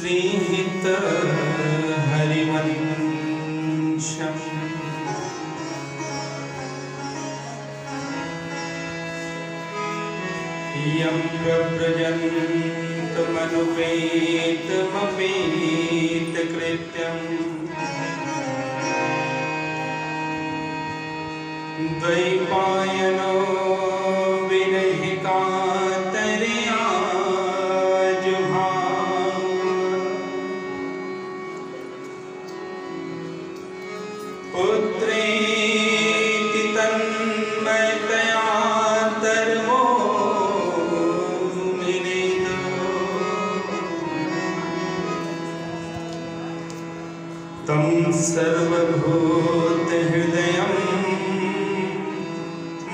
श्रीहित हरिवंशम् यं प्रव्रजन्तमनुपेतमपेतकृत्यम् द्वैपायनो विरहिकातरया जुहाव पुत्रेति तन्मयतया तर्वो मिलितो तं सर्वभूतहृदयं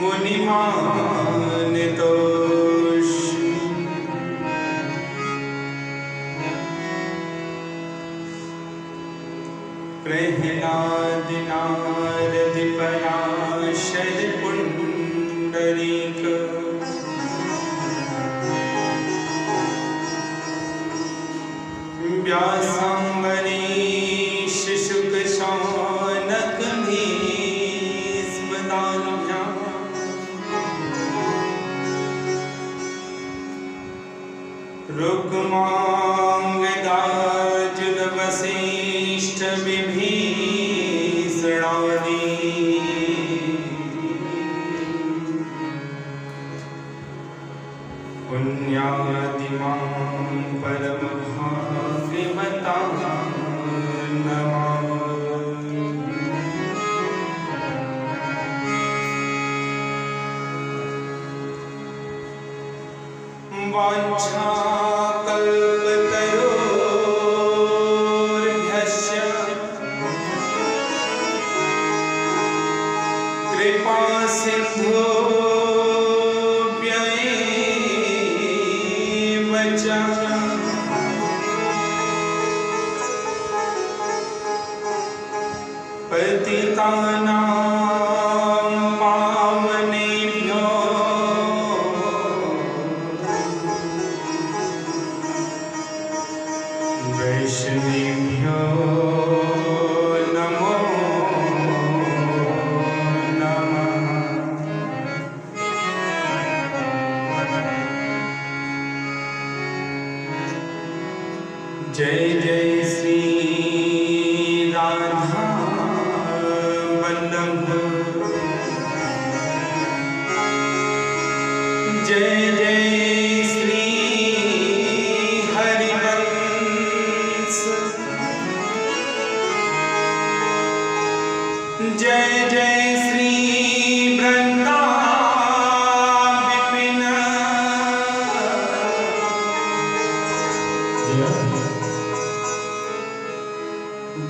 मुनिमानितोऽस्मि प्रह्लादनारदपराशर पुण्डरीक व्यासाम्बरीश शुक शौनक भीष्मदाभ्यां रुक्माङ्गदार्जुन वसिष्ठ विभीषणादि पुण्यादिमां परमभाग्यवतां नमामि। वाञ्छाकल्पतरोर्भ्यश्च कृपासिन्धुभ्यैव च पतितानां पावनेभ्यो वैष्णवेभ्यो नमो नमः। जय जय श्री राधा वल्लभ जय जय श्री हरिवंश जय जय श्री वृंदावन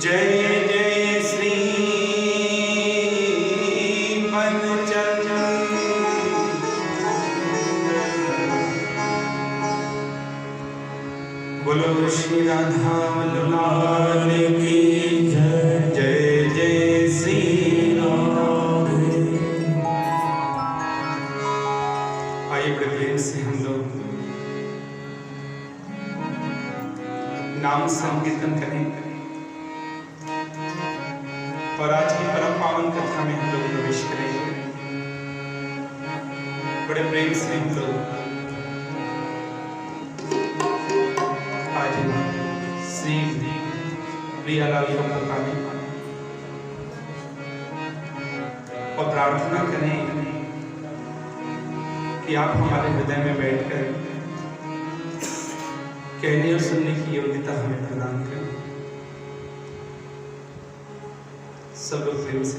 जय जय श्री वनचंद्र बोलो श्री राधा वल्लभ की जय जय जय श्री राधे। आइए बड़े प्रेम से हम लोग नाम संकीर्तन करें और आज की परम पावन कथा में हम लोग प्रवेश करेंगे। बड़े प्रेम से हम लोग आज श्री प्रियालाल को पुकारें और प्रार्थना करें कि आप हमारे हृदय में बैठकर कहने और सुनने की योग्यता हमें प्रदान करें। सब लोग प्रेम से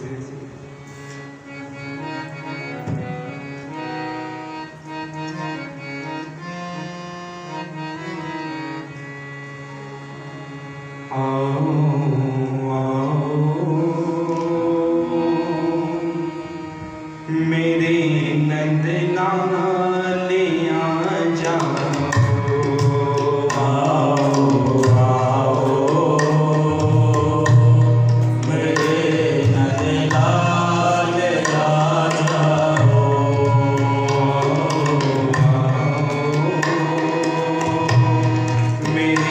आओ आओ मेरे नंदना ले आ जाओ मेरे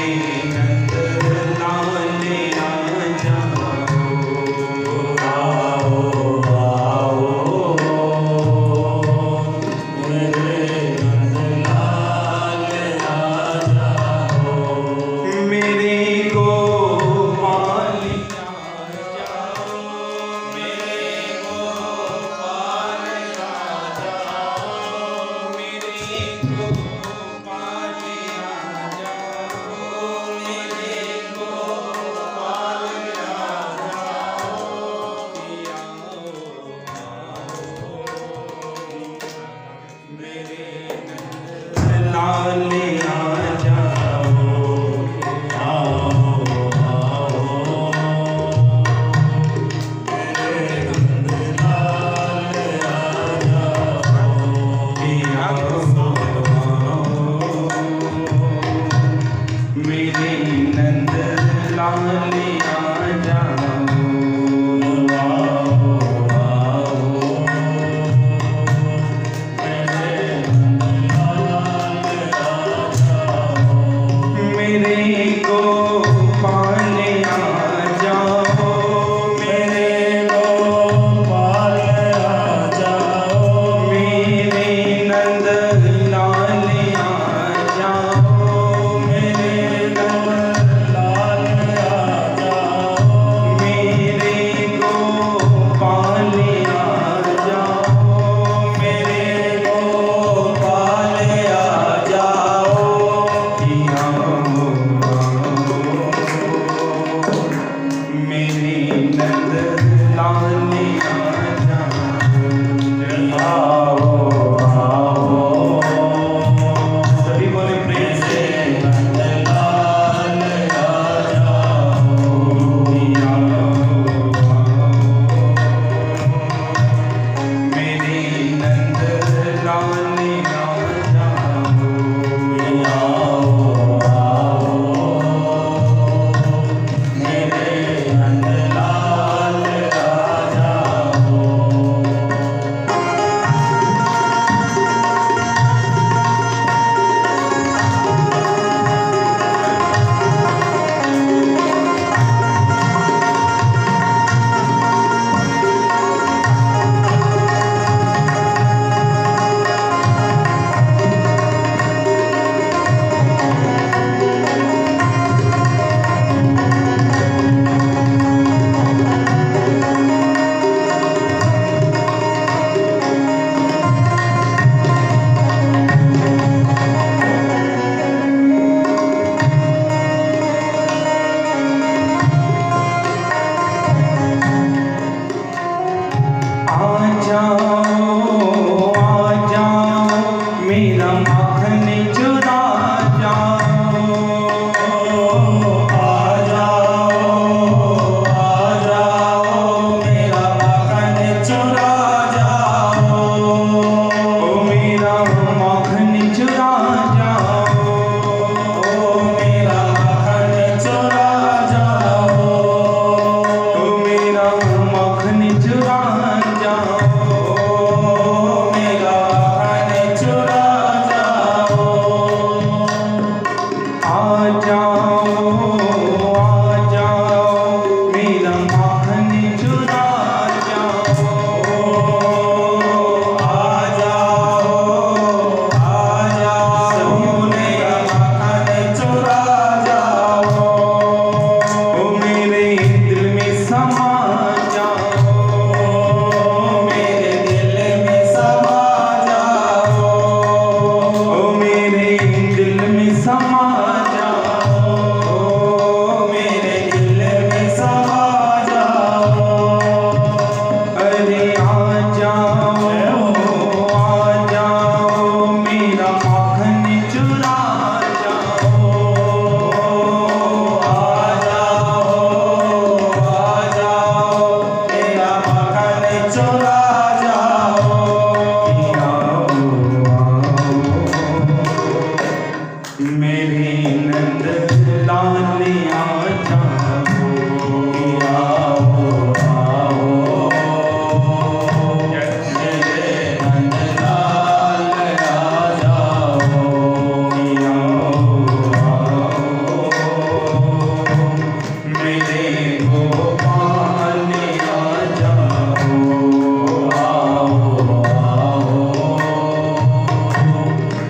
समा जाओ, मेरे दिल में समा जाओ। अरे आ जाओ मेरा माखन चुरा जाओ। आ जाओ मेरा माखन चुरा जाओ। मेरे नंद लालिया जाओ, आओ आओ मेरे नंद लालिया जाओ, आओ मेरे गोपालिया जाओ, आओ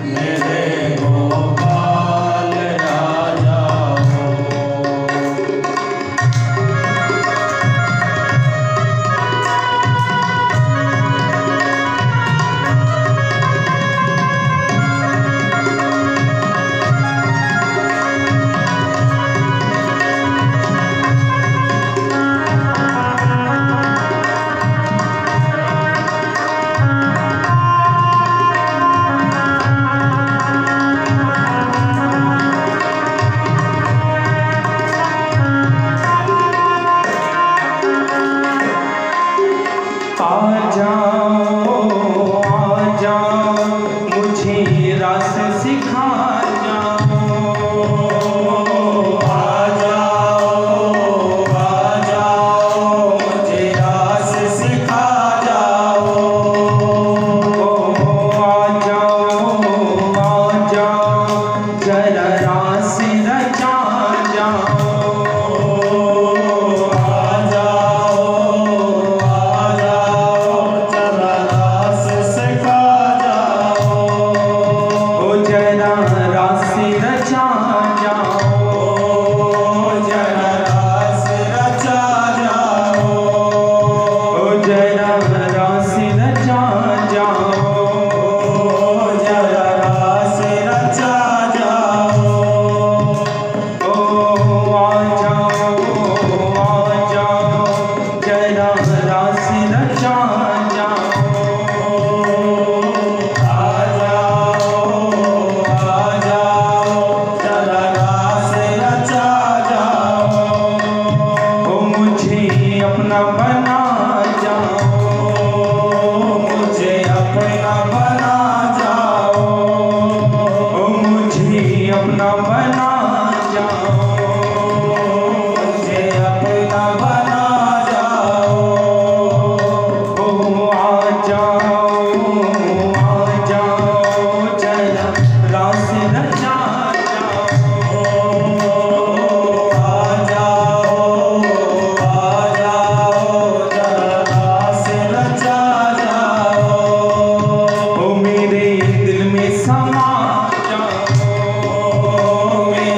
मेरे आ जाओ मुझे रस सिखा जाओ। आ जाओ मुझे रस सिखा जाओ। आ जाओ जरा रस रचा जाओ। अपना बना जाओ, मुझे अपना बना जाओ। मुझे अपना बना जाओ, मुझे अपना बना जाओ। आ जाओ जरा रास रचा जाओ। समा जाओ मेरे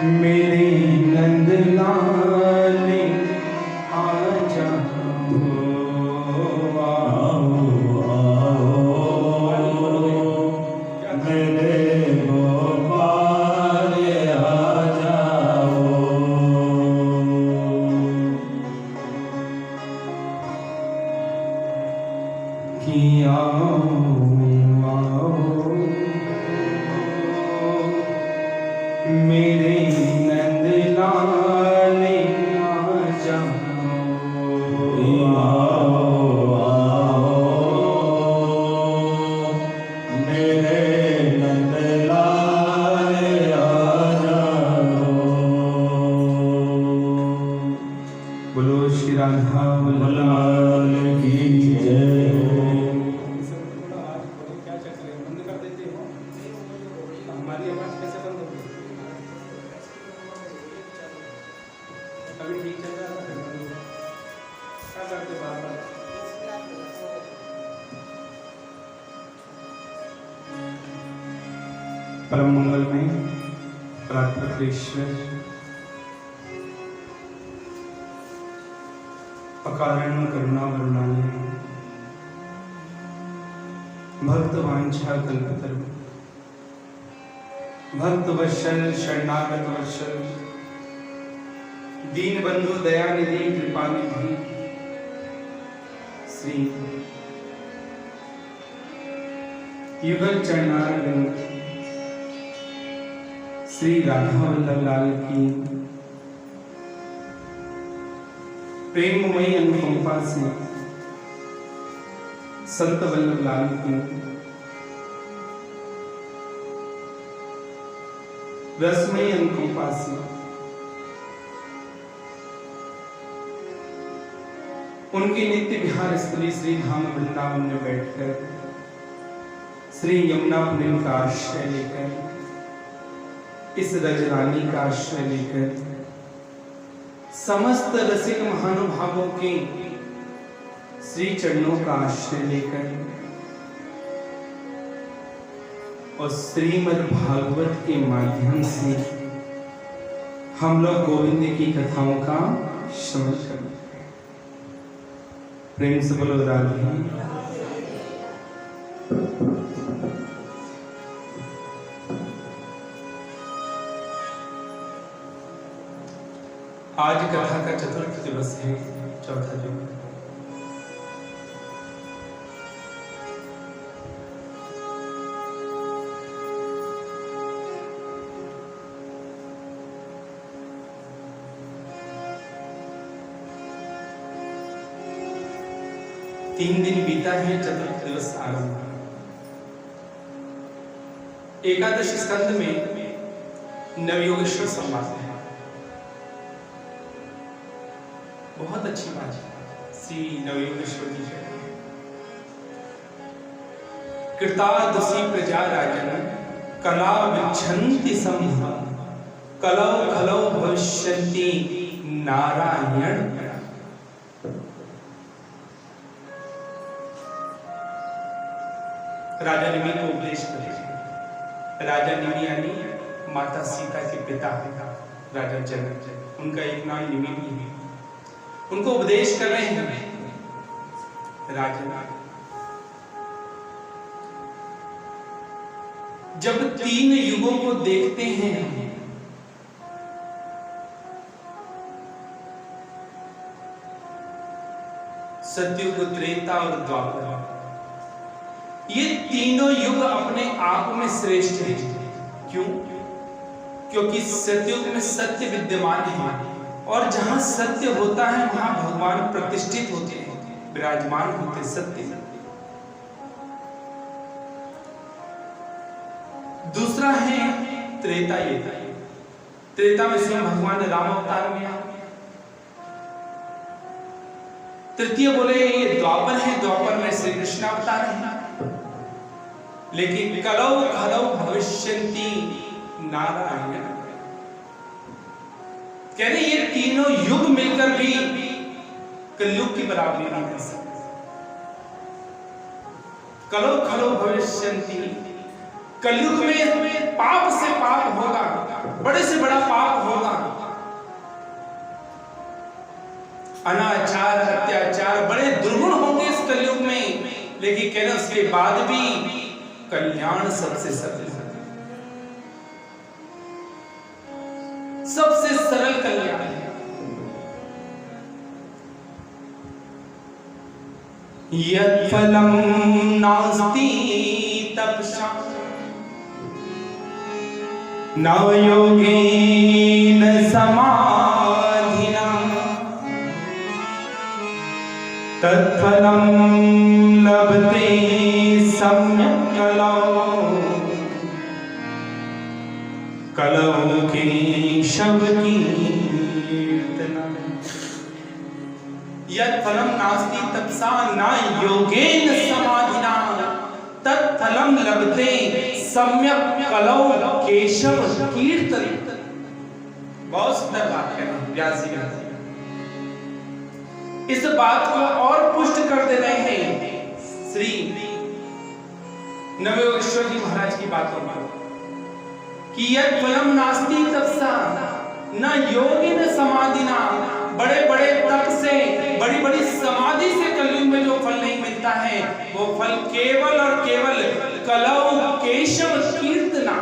मेरे नंद लाल आ जाओ, आओ मेरे गोपाल आ जाओ। कि आओ मेरे नंद लाल आ जाओ, मेरे नंद लाल आ जाओ। बोलो श्री राधा लाल की जय। क्या चक्कर है, बंद कर देते हो, हमारी आवाज कैसे बंद होती है? अभी ठीक चल रहा था, क्या करते बार बार? परम मंगलमय प्रार्थना ईश्वर अकारण करुणा वरुणालय भक्त वांछा कल्पतरु भक्त वत्सल शरणागत वत्सल दीन बंधु दया निधि कृपा निधि श्री युगल चरणारविंद श्री राधा वल्लभ लाल की प्रेममयी अनुकंपा से संत वल्लभ लाल की रसमयी अनुकंपा से उनकी नित्य विहार स्थली श्री धाम वृंदावन में बैठकर श्री यमुना पुरीम का आश्रय लेकर इस रजरानी का आश्रय लेकर समस्त रसिक महानुभावों के श्री चरणों का आश्रय लेकर और श्रीमद् भागवत के माध्यम से हम लोग गोविंद की कथाओं का श्रवण करें। प्रेम से बोलो राधे। आज कथा का चतुर्थ दिवस है, चौथा दिन। तीन दिन बीता है, चतुर्थ दिवस आरंभ। एकादश स्कंद में नवयोगेश्वर संवाद है। बहुत अच्छी बात है, श्री नवयोगेश्वर जी है। कृतादुषी प्रजा राजन कला विच्छन्ति संभव कलौ खलौ भविष्यन्ति नारायण। राजा निमि को उपदेश करे। राजा निमि यानी माता सीता के पिता राजा जनक, उनका एक नाम निमि भी है। उनको उपदेश कर रहे हैं राजा। जब तीन युगों को देखते हैं सतयुग, त्रेता और द्वापर, ये तीनों युग अपने आप में श्रेष्ठ हैं। क्यों? क्योंकि सतयुग में सत्य विद्यमान है और जहां सत्य होता है वहां भगवान प्रतिष्ठित होते हैं, विराजमान होते सत्य। दूसरा है त्रेता युग। त्रेता में स्वयं भगवान राम अवतार में आए। तृतीय बोले ये द्वापर है, द्वापर में श्री कृष्ण अवतार है। लेकिन कलौ खलौ भविष्यन्ति नारायण, कह रहे ये तीनों युग मिलकर भी कलयुग की बराबरी नहीं कर सकते। कलौ खलौ भविष्यन्ति, कलयुग में पाप से पाप होगा, बड़े से बड़ा पाप होगा। अनाचार, अत्याचार बड़े दुर्गुण होंगे इस कलयुग में, लेकिन कह रहे उसके बाद भी कल्याण सबसे सरल, सबसे सरल कल्याण है। यत् फलं नास्ति तपसा न योगेन समाधिना तत्फलं लभते सम्यक् कलौ केशव कीर्तनम्। यत् फलं नास्ति तपसा न योगेन समाधिना तत्फलं लभते सम्यक् कलौ केशव कीर्तन। बहुत सुंदर बात है व्यास जी। इस बात को और पुष्ट कर दे रहे हैं श्री नवयोगेश्वर जी महाराज की बातों में कि यत् फलं नास्ति तपसा न योगेन समाधिना, बड़े बड़े तप से, बड़ी बड़ी समाधि से कलयुग में जो फल नहीं मिलता है, वो फल केवल और केवल कलौ केशव कीर्तना,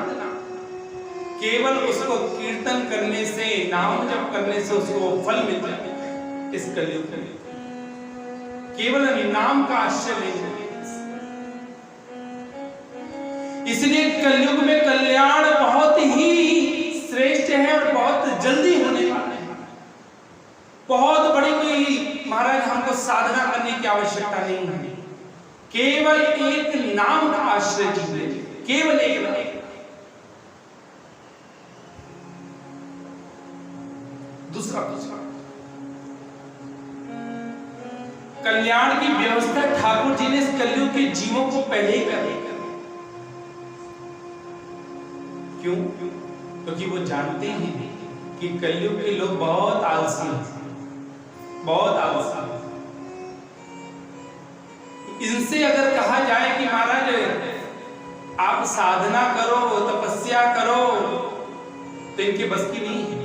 केवल उसको कीर्तन करने से, नाम जप करने से उसको फल मिलता है। इस कलयुग में केवल नाम का आश्रय लेना। इसलिए कलयुग में कल्याण बहुत ही श्रेष्ठ है और बहुत जल्दी होने वाला है। बहुत बड़ी कोई महाराज हमको साधना करने की आवश्यकता नहीं है, केवल एक नाम का आश्रय कीजिए, केवल एक नाम। दूसरा कल्याण की व्यवस्था ठाकुर जी ने इस कलयुग के जीवों को पहले ही कर दी। क्यों? क्योंकि वो जानते हैं कि कलयुग के लोग बहुत आलसी हैं, बहुत आलसी। इनसे अगर कहा जाए कि महाराज आप साधना करो, तपस्या करो, तो इनके बस की नहीं है।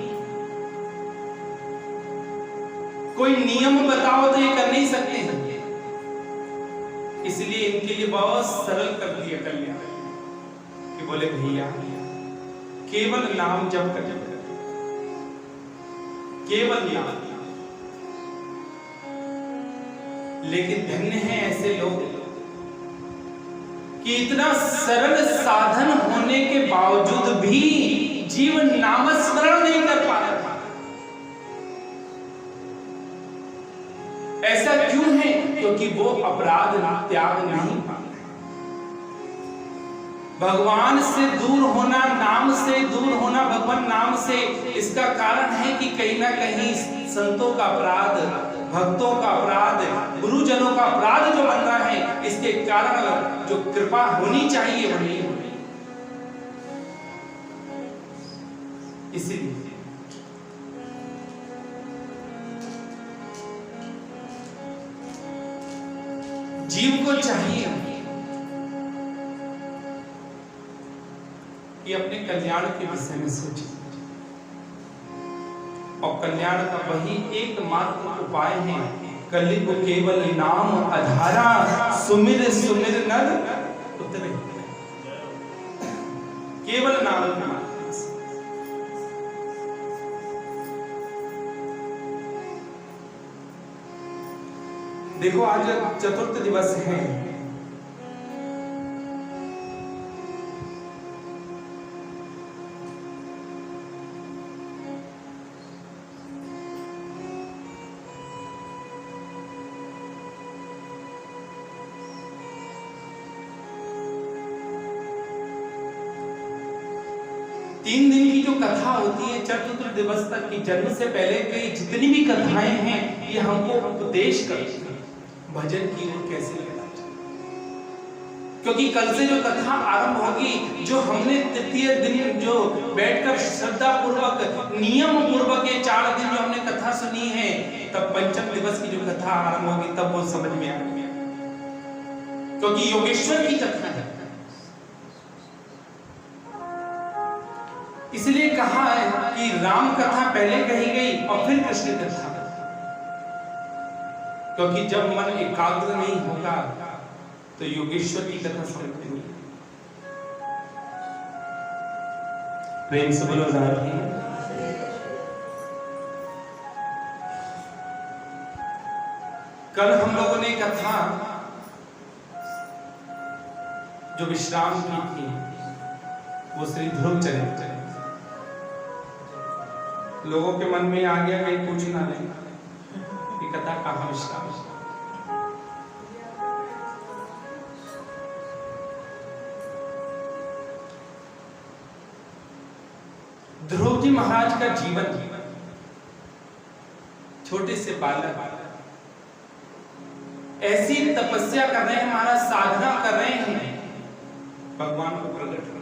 कोई नियम बताओ तो ये कर नहीं सकते हैं। इसलिए इनके लिए बहुत सरल कर दिया कल्याण कि बोले भैया केवल नाम जप कर, केवल नाम। लेकिन धन्य है ऐसे लोग कि इतना सरल साधन होने के बावजूद भी जीवन नामस्मरण नहीं कर पा रहा। ऐसा क्यों है? क्योंकि वो अपराध त्याग नहीं पा रहे। भगवान से दूर होना, नाम से दूर होना, भगवान नाम से, इसका कारण है कि कहीं ना कहीं संतों का अपराध, भक्तों का अपराध, गुरुजनों का अपराध जो बन रहा है, इसके कारण जो कृपा होनी चाहिए वो नहीं हो रही। इसीलिए जीव को चाहिए कि अपने कल्याण के विषय में सोचे, और कल्याण का वही एकमात्र उपाय है कलयुग केवल नाम आधारा, सुमिर सुमिर नर उतरे। केवल नाम। देखो आज चतुर्थ दिवस है, तीन दिन की जो कथा होती है चतुर्थ दिवस तक की, जन्म से पहले की जितनी भी कथाएं हैं, ये हमको उपदेश करती है भजन की ओर कैसे लेना चाहिए। क्योंकि कल से जो कथा आरंभ होगी, जो हमने तृतीय दिन जो बैठकर श्रद्धा पूर्वक, नियम पूर्वक ये 4 दिन जो हमने कथा सुनी है, तब पंचम दिवस की जो कथा आरंभ होगी तब वो समझ में आएगी। क्योंकि योगेश्वर की कथा है, इसलिए कहा है कि राम कथा पहले कही गई और फिर कृष्ण कथा, क्योंकि जब मन एकाग्र नहीं होगा तो योगेश्वर की कथा समझ नहीं। प्रेम से बोलो राधे। कल हम लोगों ने कथा जो विश्राम की थी वो श्री ध्रुव चरित्र। लोगों के मन में आ गया कहीं पूछना नहीं कि कथा कहाँ विश्राम। ध्रुव जी महाराज का जीवन, छोटे से बालक ऐसी तपस्या कर रहे हैं, महाराज साधना कर रहे हैं भगवान को प्रकट कर।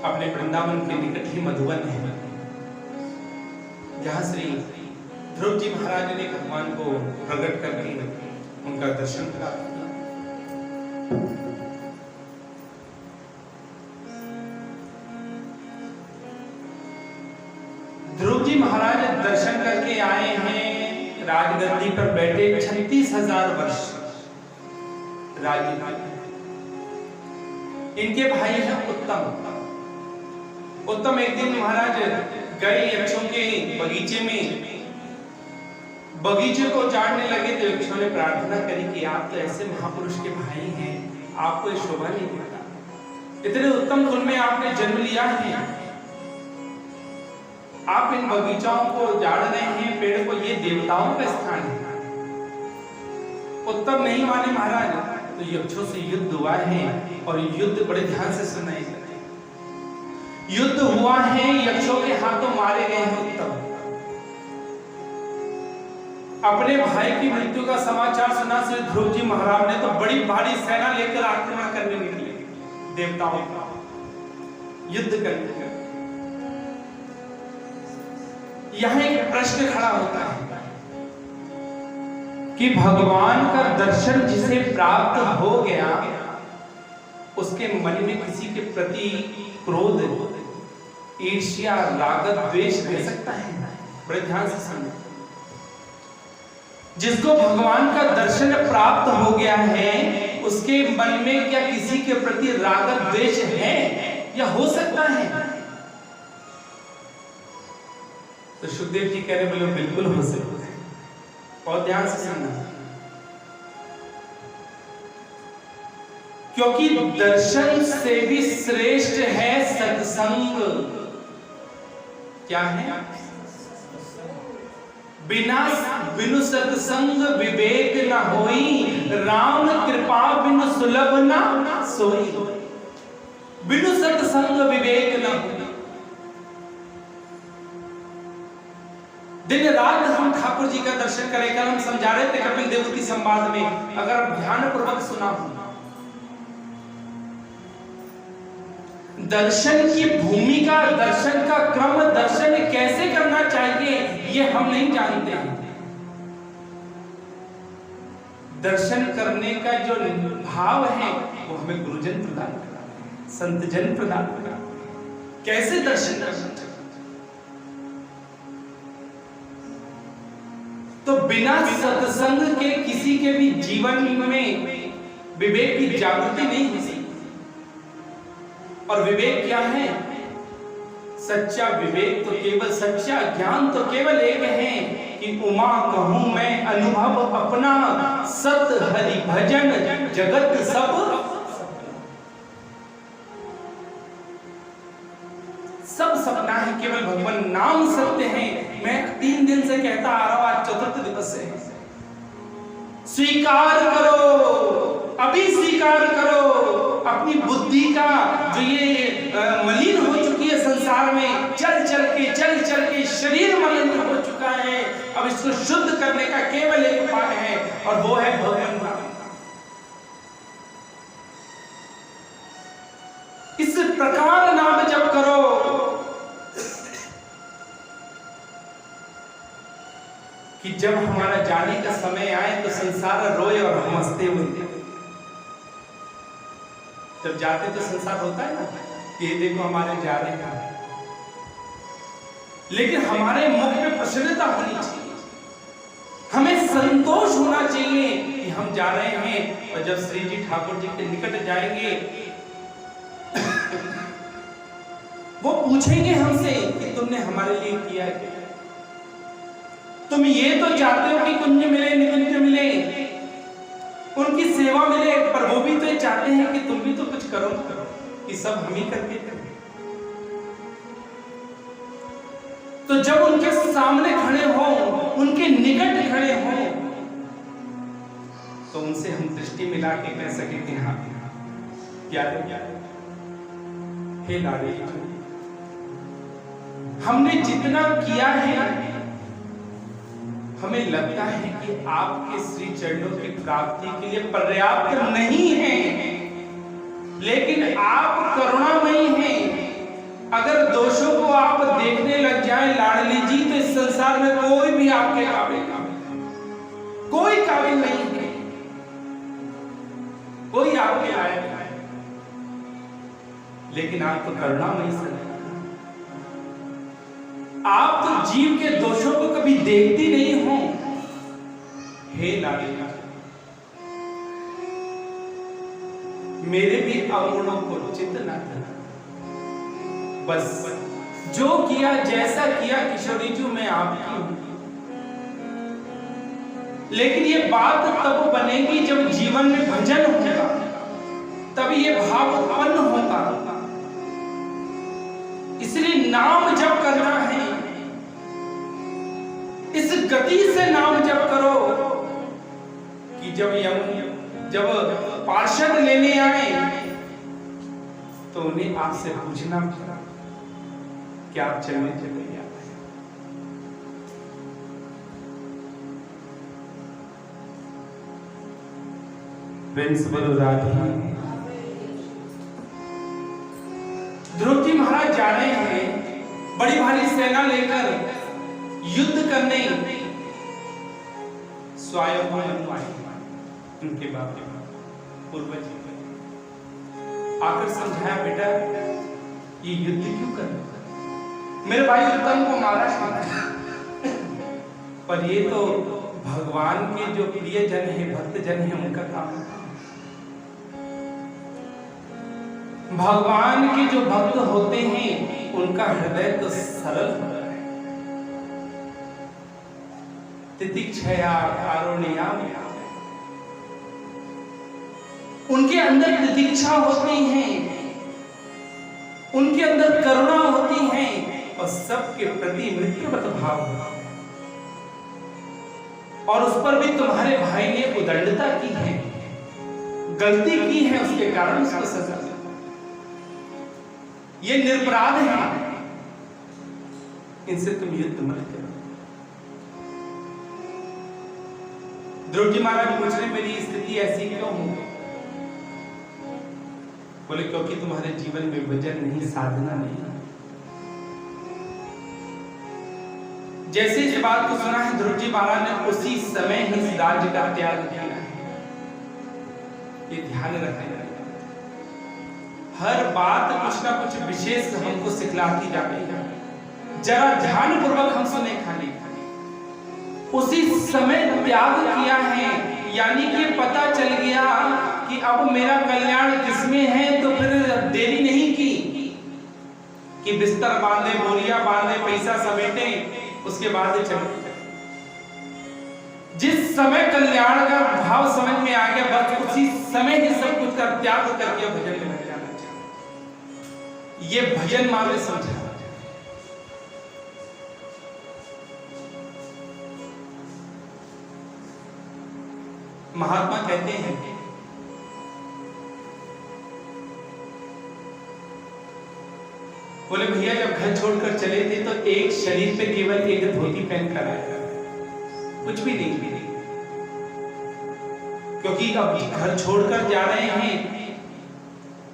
अपने वृंदावन के निकट ही मधुबन है, जहां श्री ध्रुव जी महाराज ने भगवान को प्रकट करके उनका दर्शन प्राप्त किया। ध्रुव जी महाराज दर्शन करके आए हैं, राजगद्दी पर बैठे 36,000 वर्ष राज्य। इनके भाई हैं उत्तम। उत्तम एक दिन महाराज गए यक्षों के बगीचे में, बगीचे को उजाड़ने लगे तो यक्षों ने प्रार्थना करी कि आप तो ऐसे महापुरुष के भाई हैं, आपको ये शोभा नहीं देता, इतने उत्तम कुल में आपने जन्म लिया है, आप इन बगीचाओं को उजाड़ रहे हैं, पेड़ को, ये देवताओं का स्थान है। उत्तम नहीं माने महाराज, तो यक्षों से युद्ध हुआ है और युद्ध बड़े ध्यान से सुनाई। युद्ध हुआ है, यक्षों के हाथों मारे गए हैं उत्तम। अपने भाई की मृत्यु का समाचार सुना श्री ध्रुव जी महाराज ने तो बड़ी भारी सेना लेकर आक्रमण करने निकले देवताओं का, युद्ध करने। यहां एक प्रश्न खड़ा होता है कि भगवान का दर्शन जिसे प्राप्त हो गया उसके मन में किसी के प्रति क्रोध, ईर्ष्या, राग, द्वेष रह सकता है? बड़े ध्यान से सुनो। जिसको भगवान का दर्शन प्राप्त हो गया है उसके मन में क्या किसी के प्रति राग द्वेष है या हो सकता है? तो सुखदेव जी कह रहे बोले बिल्कुल हो सकता है। और ध्यान से सुनना, क्योंकि दर्शन से भी श्रेष्ठ है सत्संग। क्या है? बिनु सत्संग विवेक न होई, राम कृपा बिनु सुलभ न सोई। बिनु सत्संग विवेक न होई। दिन रात हम ठाकुर जी का दर्शन करें। कल हम समझा रहे थे कपिल देवती संवाद में, अगर ध्यान पूर्वक सुना हो, दर्शन की भूमिका, दर्शन का क्रम, दर्शन कैसे करना चाहिए ये हम नहीं जानते हैं। दर्शन करने का जो भाव है वो हमें गुरुजन प्रदान करा, संतजन प्रदान करा। कैसे दर्शन करना चाहिए? तो बिना सत्संग के किसी के भी जीवन में विवेक की जागृति नहीं हो सकती। और विवेक क्या है? सच्चा विवेक तो केवल, सच्चा ज्ञान तो केवल एक है कि उमा कहूं मैं अनुभव अपना, सत हरि भजन जगत सब सपना है, केवल भगवान नाम सत्य है। मैं 3 दिन से कहता आ रहा हूं, आज 4th दिवस है। स्वीकार करो, अभी स्वीकार करो अपनी बुद्धि का जो ये मलिन हो चुकी है संसार में, चल चल के शरीर मलिन हो चुका है। अब इसको शुद्ध करने का केवल एक उपाय है और वो है भगवान नाम। इस प्रकार नाम जप करो कि जब हमारा जाने का समय आए तो संसार रोए और हम हंसते हुए। जब जाते तो संसार होता है ना कि ये देखो हमारे जा रहे हैं, लेकिन हमारे मुख में प्रसन्नता होनी चाहिए, हमें संतोष होना चाहिए कि हम जा रहे हैं। और जब श्री जी ठाकुर जी के निकट जाएंगे वो पूछेंगे हमसे कि तुमने हमारे लिए किया क्या? तुम ये तो चाहते हो कि कुंज मिले निकुंज मिले, उनकी सेवा मिले, पर वो भी तो ये चाहते हैं कि तुम भी तो कुछ करो कि सब हम ही करके करें। तो जब उनके सामने खड़े हो, उनके निकट खड़े हो, तो उनसे हम दृष्टि मिला के कह सके कि हाँ प्यारे, हे लाडली, हमने जितना किया है हमें लगता है कि आपके श्री चरणों की प्राप्ति के लिए पर्याप्त नहीं है, लेकिन आप करुणामयी हैं। अगर दोषों को आप देखने लग जाएं लाडली जी, तो इस संसार में कोई भी आपके काबिल कोई काबिल नहीं है, कोई आपके लायक नहीं, लेकिन आप तो करुणामयी हैं। आप तो जीव के दोषों को कभी देखती नहीं हो। हे लाडली, मेरे भी अवगुणों को चित न करना, बस जो किया जैसा किया किशोरी जी मैं आपकी हूं। लेकिन ये बात तब बनेगी जब जीवन में भजन होगा, तभी ये भाव उत्पन्न होगा। इसलिए नाम जप करना है, इस गति से नाम जप करो कि जब पार्षद लेने आए तो उन्हें आपसे पूछना कि आप चलने चले या प्रिंस बोलो राधे। ध्रुव जी महाराज जा रहे हैं बड़ी भारी सेना लेकर युद्ध करने। स्वयं उनके बाप पूर्वज आकर समझाया, बेटा ये युद्ध क्यों कर रहे हो? मेरे भाई उत्तम को मारा पर ये तो भगवान के जो प्रिय जन है, भक्त जन है, उनका काम है। भगवान के जो भक्त होते हैं उनका हृदय तो सरल होता है। तितिक्षया कारुण्या, उनके अंदर तितिक्षा होती है, उनके अंदर करुणा होती है और सबके प्रति मृत्युवत भाव होता है। और उस पर भी तुम्हारे भाई ने उदंडता की है, गलती की है, उसके कारण उसको सजा। ये निरपराध है, इनसे तुम युद्ध मत करो। ध्रुव जी महाराज पूछ रहे मेरी स्थिति ऐसी क्यों हो? बोले क्योंकि तुम्हारे जीवन में भजन नहीं, साधना नहीं। जैसे इस बात को सुना है ध्रुव जी महाराज ने उसी समय ही इस राज्य का त्याग किया है। ये ध्यान रखना, हर बात कुछ ना कुछ विशेष हमको सिखलाती जा रही है। जरा ध्यान पूर्वक हम सुने खाली उसी समय त्याग किया है, यानी कि पता चल गया कि अब मेरा कल्याण किसमें है। तो फिर देरी नहीं की कि बिस्तर बांधे, बोरिया बांधे, पैसा समेटे, उसके बाद चले। जिस समय कल्याण का भाव समझ में आ गया, बस उसी समय ही सब कुछ का त्याग करके भजन में लग जाना चाहिए। ये भजन मार्ग समझा। महात्मा कहते हैं बोले भैया जब घर छोड़कर चले थे तो एक शरीर पे केवल एक धोती पहनकर आया, कुछ भी नहीं, क्योंकि अब घर छोड़कर जा रहे हैं,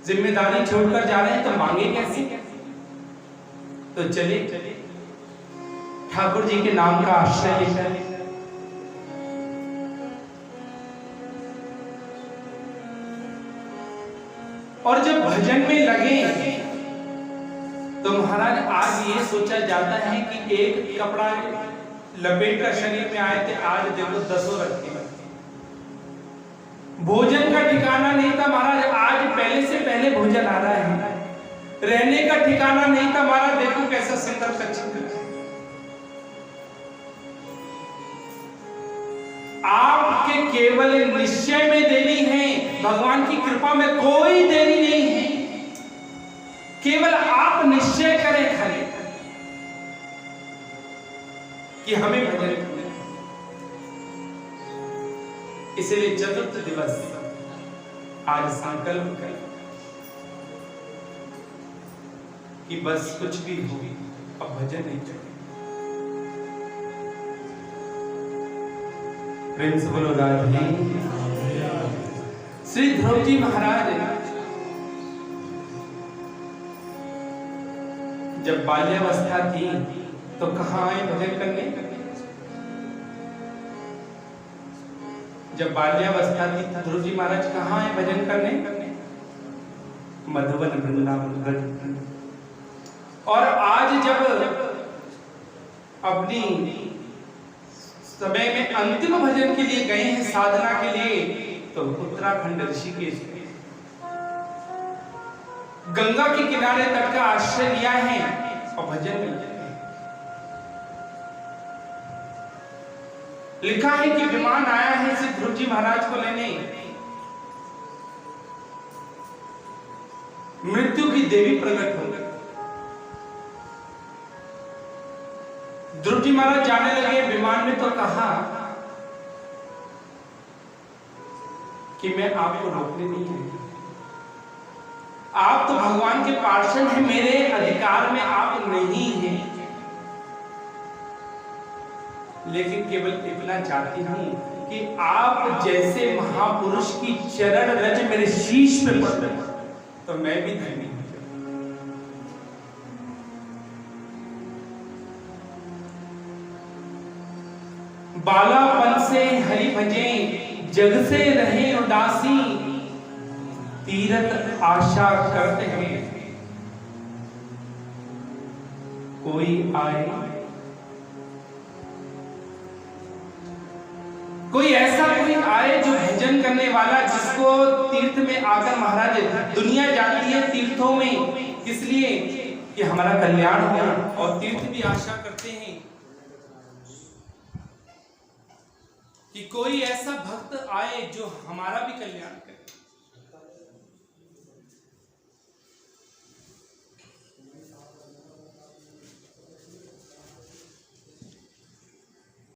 जिम्मेदारी छोड़कर जा रहे हैं, तो मांगे कैसे? तो चले ठाकुर जी के नाम का आश्रय लेकर। और जब भजन में लगे तो महाराज आज ये सोचा जाता है कि एक कपड़ा लपेट कर शरीर में आए थे, आज देखो 10 रखे। भोजन का ठिकाना नहीं था महाराज, आज पहले से पहले भोजन आ रहा है। रहने का ठिकाना नहीं था महाराज, देखो कैसा सुंदर कच्छ। आपके केवल निश्चय में देरी है, भगवान की कृपा में कोई देरी नहीं है। केवल आप निश्चय करें खाली कि हमें भजन करना है। इसलिए चतुर्थ दिवस आज संकल्प करें कि बस कुछ भी हो अब भजन नहीं करें। प्रेम से बोलो राधे। श्री ध्रुव जी महाराज जब बाल्यावस्था थी तो कहां आए भजन करने? जब बाल्यावस्था थी ध्रुव जी महाराज कहां आए भजन करने? मधुवन वृंदावन। और आज जब अपनी समय में अंतिम भजन के लिए गए हैं, साधना के लिए, तो उत्तराखंड ऋषिकेश गंगा के किनारे तट का आश्रय लिया है और भजन में लिखा है कि विमान आया है श्री ध्रुव जी महाराज को लेने। मृत्यु की देवी प्रकट हो गई। ध्रुव जी महाराज जाने लगे विमान में तो कहा कि मैं आपको रोकने नहीं आया, आप तो भगवान के पार्षद हैं, मेरे अधिकार में आप नहीं हैं, लेकिन केवल इतना चाहती हूं कि आप जैसे महापुरुष की चरण रज मेरे शीश में पड़ रहे तो मैं भी धन्य हूं। बालापन से हरि भजे, जग से रहे उदासी, तीरथ आशा करते हैं कोई आए। कोई ऐसा कोई आए जो भजन करने वाला, जिसको तीर्थ में आकर महाराज दुनिया जाती है तीर्थों में इसलिए कि हमारा कल्याण हो, और तीर्थ भी आशा करते हैं कि कोई ऐसा भक्त आए जो हमारा भी कल्याण करे।